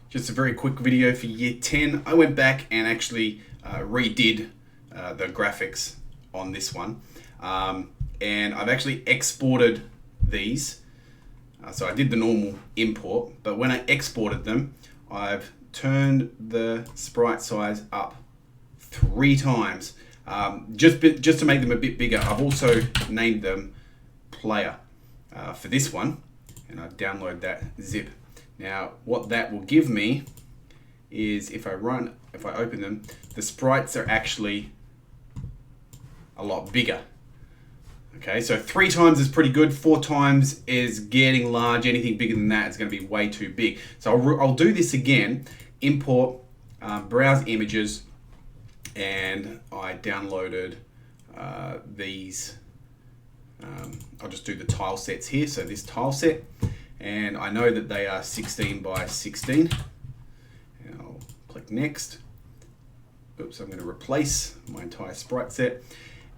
Just a very quick video for year 10. I went back and actually redid the graphics on this one. And I've actually exported these. So I did the normal import, but when I exported them, I've turned the sprite size up 3 times, just to make them a bit bigger. I've also named them player for this one, and I download that zip. Now, what that will give me is if I open them, the sprites are actually a lot bigger. Okay, so 3 times is pretty good. 4 times is getting large. Anything bigger than that is going to be way too big. So I'll do this again. Import, browse images, and I downloaded these. I'll just do the tile sets here. So this tile set, and I know that they are 16 by 16. And I'll click next. Oops, I'm going to replace my entire sprite set.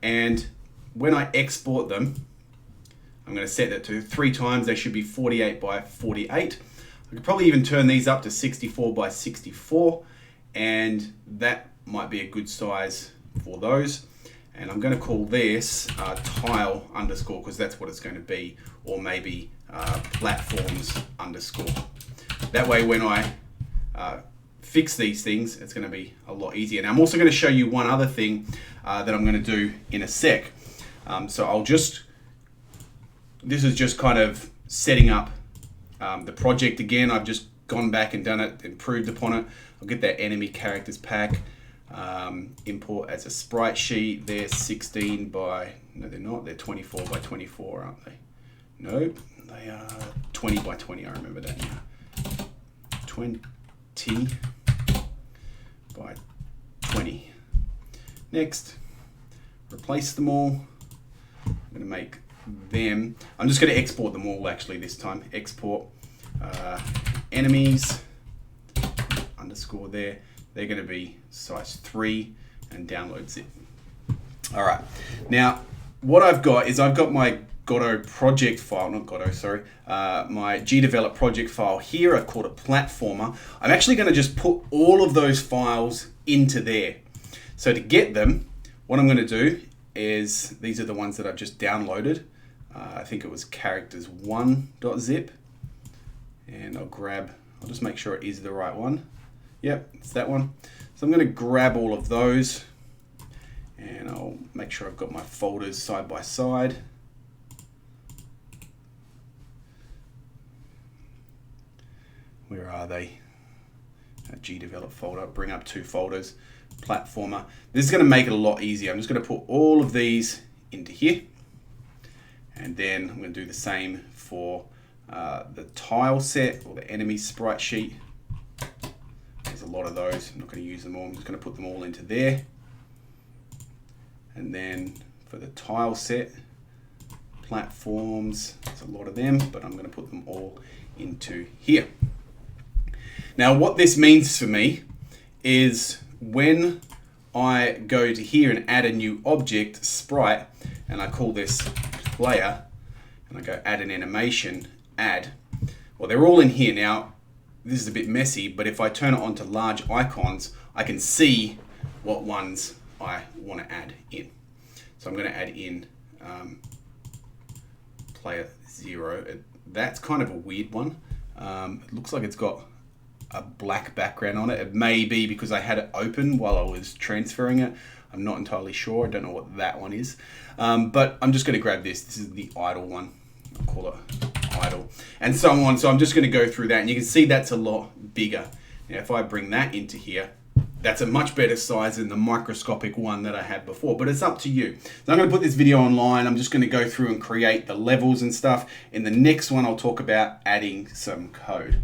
And when I export them, I'm going to set that to 3 times. They should be 48 by 48. I could probably even turn these up to 64 by 64, and that might be a good size for those. And I'm going to call this tile underscore, because that's what it's going to be, or maybe platforms underscore. That way when I fix these things, it's going to be a lot easier. Now I'm also going to show you one other thing that I'm going to do in a sec. So this is just kind of setting up the project again. I've just gone back and done it, improved upon it. I'll get that enemy characters pack, import as a sprite sheet. They're 16 by, no they're not, they're 24 by 24, aren't they? No, they are 20 by 20, I remember that now. 20 by 20. Next, replace them all. I'm going to make them, I'm just going to export them all actually this time. Export enemies underscore there. They're going to be size 3 and download zip. All right. Now, what I've got is I've got my Godot project file, not Godot, sorry, my GDevelop project file here. I've called it platformer. I'm actually going to just put all of those files into there. So to get them, what I'm going to do is, these are the ones that I've just downloaded. I think it was characters1.zip, and I'll just make sure it is the right one. Yep, it's that one. So I'm going to grab all of those, and I'll make sure I've got my folders side by side. Where are they? GDevelop folder, bring up 2 folders, platformer. This is going to make it a lot easier. I'm just going to put all of these into here, and then I'm going to do the same for the tile set or the enemy sprite sheet. There's a lot of those. I'm not going to use them all. I'm just going to put them all into there. And then for the tile set, platforms, there's a lot of them, but I'm going to put them all into here. Now what this means for me is when I go to here and add a new object, sprite, and I call this player, and I go add an animation, add, well, they're all in here. Now, this is a bit messy, but if I turn it on to large icons, I can see what ones I want to add in. So I'm going to add in player 0. That's kind of a weird one. It looks like it's got a black background on it. It may be because I had it open while I was transferring it. I'm not entirely sure. I don't know what that one is. But I'm just going to grab this. This is the idle one. I'll call it idle. And so on. So I'm just going to go through that. And you can see that's a lot bigger. Now if I bring that into here, that's a much better size than the microscopic one that I had before. But it's up to you. So I'm going to put this video online. I'm just going to go through and create the levels and stuff. In the next one, I'll talk about adding some code.